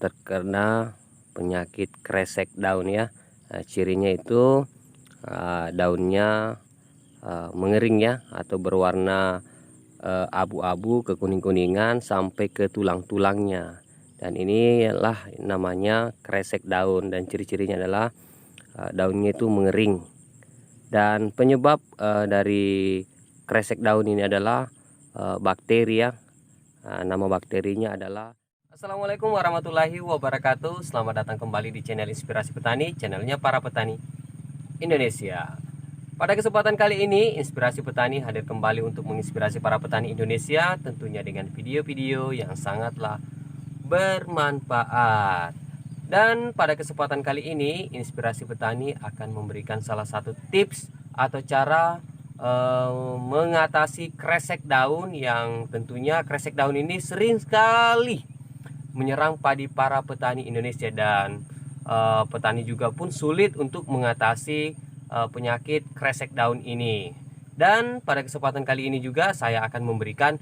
terkena penyakit kresek daun ya. Cirinya itu daunnya mengering ya, atau berwarna abu-abu ke kuning-kuningan sampai ke tulang-tulangnya. Dan inilah namanya kresek daun, dan ciri-cirinya adalah daunnya itu mengering. Dan penyebab dari kresek daun ini adalah bakteri ya. Nama bakterinya adalah. Assalamualaikum warahmatullahi wabarakatuh. Selamat datang kembali di channel Inspirasi Petani, channelnya para petani Indonesia. Pada kesempatan kali ini, Inspirasi Petani hadir kembali untuk menginspirasi para petani Indonesia, tentunya dengan video-video yang sangatlah bermanfaat. Dan pada kesempatan kali ini, Inspirasi Petani akan memberikan salah satu tips atau cara mengatasi kresek daun, yang tentunya kresek daun ini sering sekali menyerang padi para petani Indonesia, dan petani juga pun sulit untuk mengatasi penyakit kresek daun ini. Dan pada kesempatan kali ini juga saya akan memberikan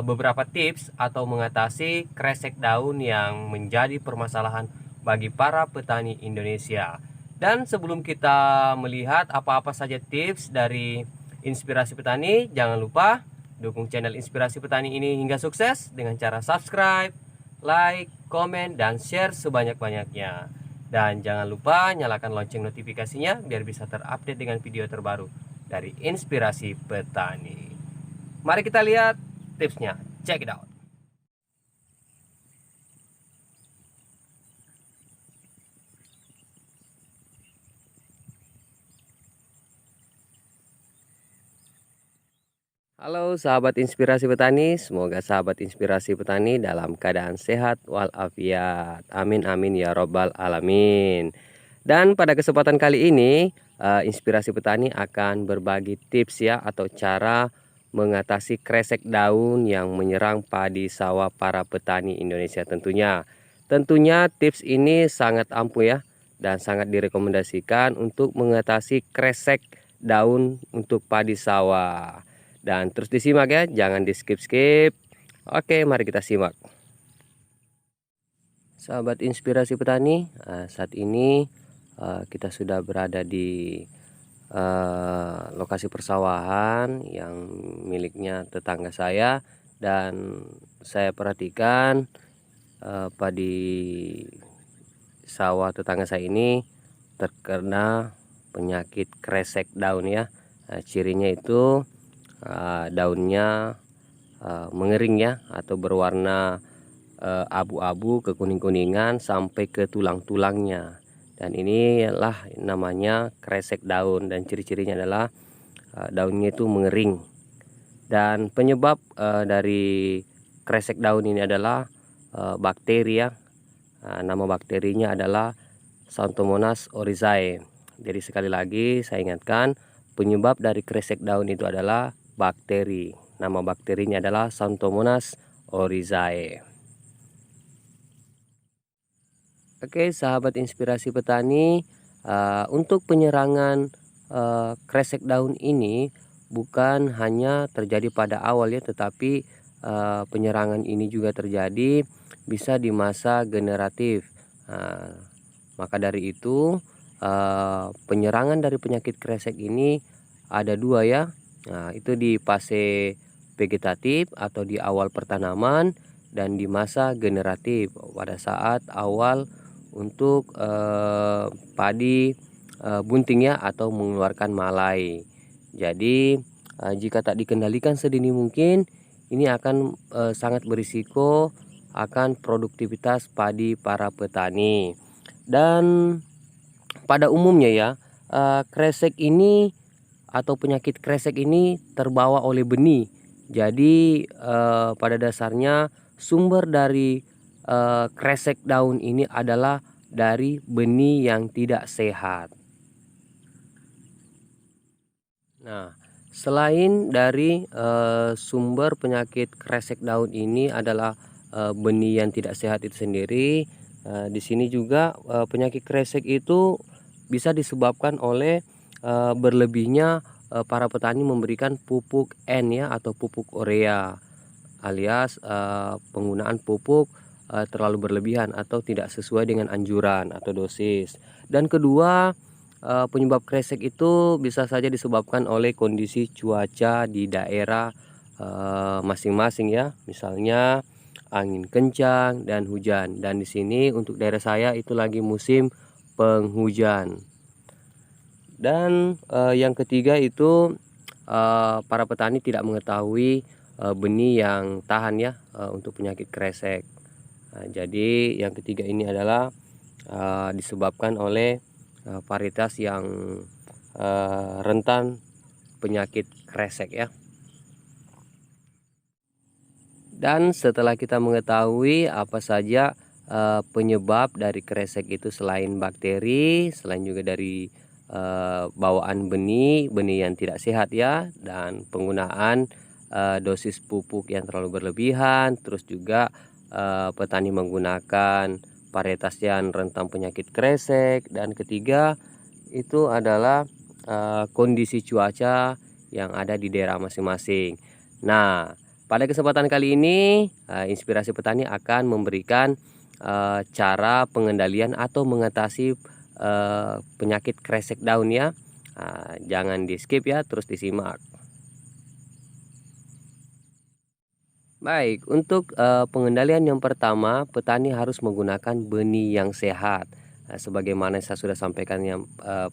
beberapa tips atau mengatasi kresek daun yang menjadi permasalahan bagi para petani Indonesia. Dan sebelum kita melihat apa-apa saja tips dari Inspirasi Petani, jangan lupa dukung channel Inspirasi Petani ini hingga sukses dengan cara subscribe, like, komen, dan share sebanyak-banyaknya. Dan jangan lupa nyalakan lonceng notifikasinya biar bisa terupdate dengan video terbaru dari Inspirasi Petani. Mari kita lihat tipsnya. Check it out. Halo sahabat Inspirasi Petani, semoga sahabat Inspirasi Petani dalam keadaan sehat walafiat. Amin amin ya robbal alamin. Dan pada kesempatan kali ini, Inspirasi Petani akan berbagi tips ya, atau cara mengatasi kresek daun yang menyerang padi sawah para petani Indonesia tentunya. Tentunya tips ini sangat ampuh ya, dan sangat direkomendasikan untuk mengatasi kresek daun untuk padi sawah. Dan terus disimak ya, jangan di skip-skip. Oke, mari kita simak. Sahabat Inspirasi Petani, saat ini kita sudah berada di lokasi persawahan yang miliknya tetangga saya, dan saya perhatikan padi sawah tetangga saya ini terkena penyakit kresek daun ya. Cirinya itu daunnya mengering ya, atau berwarna abu-abu ke kuning-kuningan sampai ke tulang-tulangnya. Dan inilah namanya kresek daun, dan ciri-cirinya adalah daunnya itu mengering. Dan penyebab dari kresek daun ini adalah bakteri ya. Nama bakterinya adalah Xanthomonas oryzae. Jadi sekali lagi saya ingatkan, penyebab dari kresek daun itu adalah bakteri. Nama bakterinya adalah Xanthomonas oryzae. Oke sahabat Inspirasi Petani, untuk penyerangan kresek daun ini bukan hanya terjadi pada awal ya, tetapi penyerangan ini juga terjadi bisa di masa generatif. Maka dari itu penyerangan dari penyakit kresek ini ada dua ya. Itu di fase vegetatif atau di awal pertanaman, dan di masa generatif pada saat awal untuk padi bunting ya, atau mengeluarkan malai. Jadi jika tak dikendalikan sedini mungkin, ini akan sangat berisiko akan produktivitas padi para petani. Dan pada umumnya ya, kresek ini atau penyakit kresek ini terbawa oleh benih. Jadi pada dasarnya sumber dari kresek daun ini adalah dari benih yang tidak sehat. Nah, selain dari sumber penyakit kresek daun ini adalah benih yang tidak sehat itu sendiri, di sini juga penyakit kresek itu bisa disebabkan oleh berlebihnya para petani memberikan pupuk N ya, atau pupuk urea, alias penggunaan pupuk terlalu berlebihan atau tidak sesuai dengan anjuran atau dosis. Dan kedua, penyebab kresek itu bisa saja disebabkan oleh kondisi cuaca di daerah masing-masing ya. Misalnya angin kencang dan hujan. Dan di sini untuk daerah saya itu lagi musim penghujan. Dan yang ketiga itu para petani tidak mengetahui benih yang tahan ya untuk penyakit kresek. Nah, jadi yang ketiga ini adalah disebabkan oleh varietas yang rentan penyakit kresek ya. Dan setelah kita mengetahui apa saja penyebab dari kresek itu selain bakteri, selain juga dari bawaan benih yang tidak sehat ya, dan penggunaan dosis pupuk yang terlalu berlebihan, terus juga petani menggunakan varietas yang rentan penyakit kresek, dan ketiga itu adalah kondisi cuaca yang ada di daerah masing-masing. Nah, pada kesempatan kali ini Inspirasi Petani akan memberikan cara pengendalian atau mengatasi penyakit kresek daun ya. Jangan di skip ya, terus disimak. Baik, untuk pengendalian yang pertama, petani harus menggunakan benih yang sehat. Sebagaimana saya sudah sampaikan yang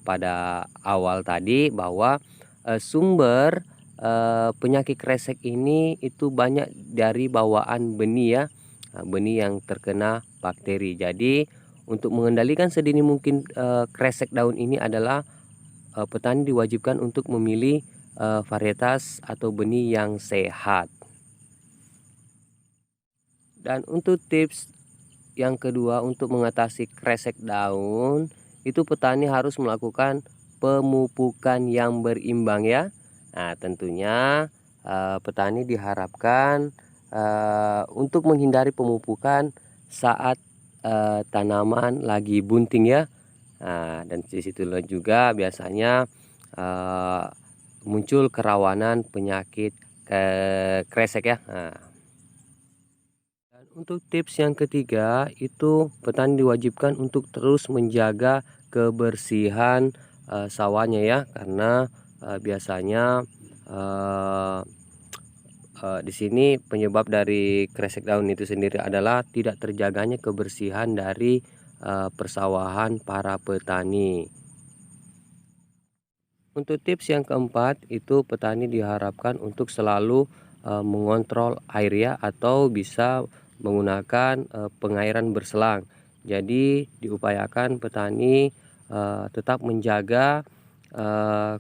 pada awal tadi, bahwa sumber penyakit kresek ini itu banyak dari bawaan benih ya, benih yang terkena bakteri. Jadi untuk mengendalikan sedini mungkin kresek daun ini adalah petani diwajibkan untuk memilih varietas atau benih yang sehat. Dan untuk tips yang kedua untuk mengatasi kresek daun, itu petani harus melakukan pemupukan yang berimbang ya. Nah, tentunya petani diharapkan untuk menghindari pemupukan saat tanaman lagi bunting ya. Nah, dan disitulah juga biasanya muncul kerawanan penyakit kresek ya. Nah, untuk tips yang ketiga itu petani diwajibkan untuk terus menjaga kebersihan sawahnya ya, karena biasanya di sini penyebab dari kresek daun itu sendiri adalah tidak terjaganya kebersihan dari persawahan para petani. Untuk tips yang keempat itu petani diharapkan untuk selalu mengontrol air ya, atau bisa menggunakan pengairan berselang. Jadi diupayakan petani tetap menjaga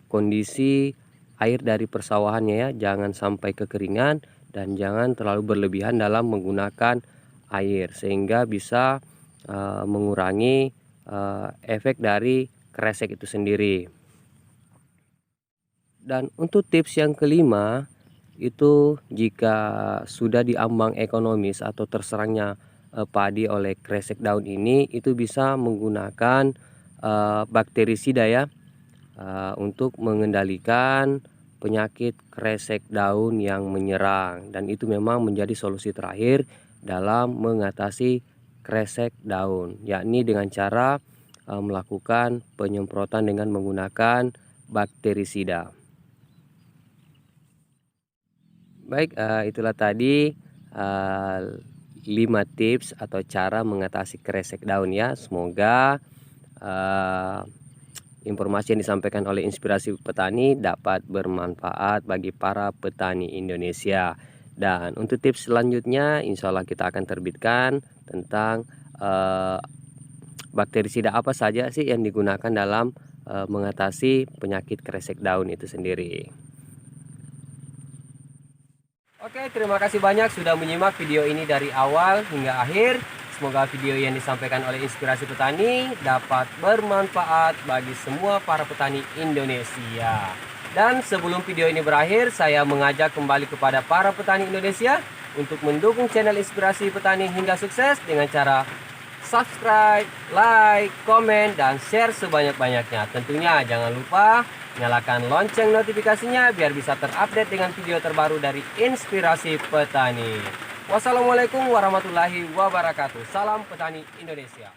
kondisi air dari persawahannya ya, jangan sampai kekeringan dan jangan terlalu berlebihan dalam menggunakan air, sehingga bisa mengurangi efek dari kresek itu sendiri. Dan untuk tips yang kelima itu jika sudah diambang ekonomis atau terserangnya padi oleh kresek daun ini, itu bisa menggunakan bakterisida ya untuk mengendalikan penyakit kresek daun yang menyerang, dan itu memang menjadi solusi terakhir dalam mengatasi kresek daun, yakni dengan cara melakukan penyemprotan dengan menggunakan bakterisida. Baik, itulah tadi 5 tips atau cara mengatasi kresek daun ya. Semoga informasi yang disampaikan oleh Inspirasi Petani dapat bermanfaat bagi para petani Indonesia. Dan untuk tips selanjutnya, insya Allah kita akan terbitkan tentang bakterisida apa saja sih yang digunakan dalam mengatasi penyakit kresek daun itu sendiri. Oke, terima kasih banyak sudah menyimak video ini dari awal hingga akhir. Semoga video yang disampaikan oleh Inspirasi Petani dapat bermanfaat bagi semua para petani Indonesia. Dan sebelum video ini berakhir, saya mengajak kembali kepada para petani Indonesia untuk mendukung channel Inspirasi Petani hingga sukses dengan cara subscribe, like, komen, dan share sebanyak-banyaknya. Tentunya jangan lupa nyalakan lonceng notifikasinya biar bisa terupdate dengan video terbaru dari Inspirasi Petani. Wassalamualaikum warahmatullahi wabarakatuh. Salam petani Indonesia.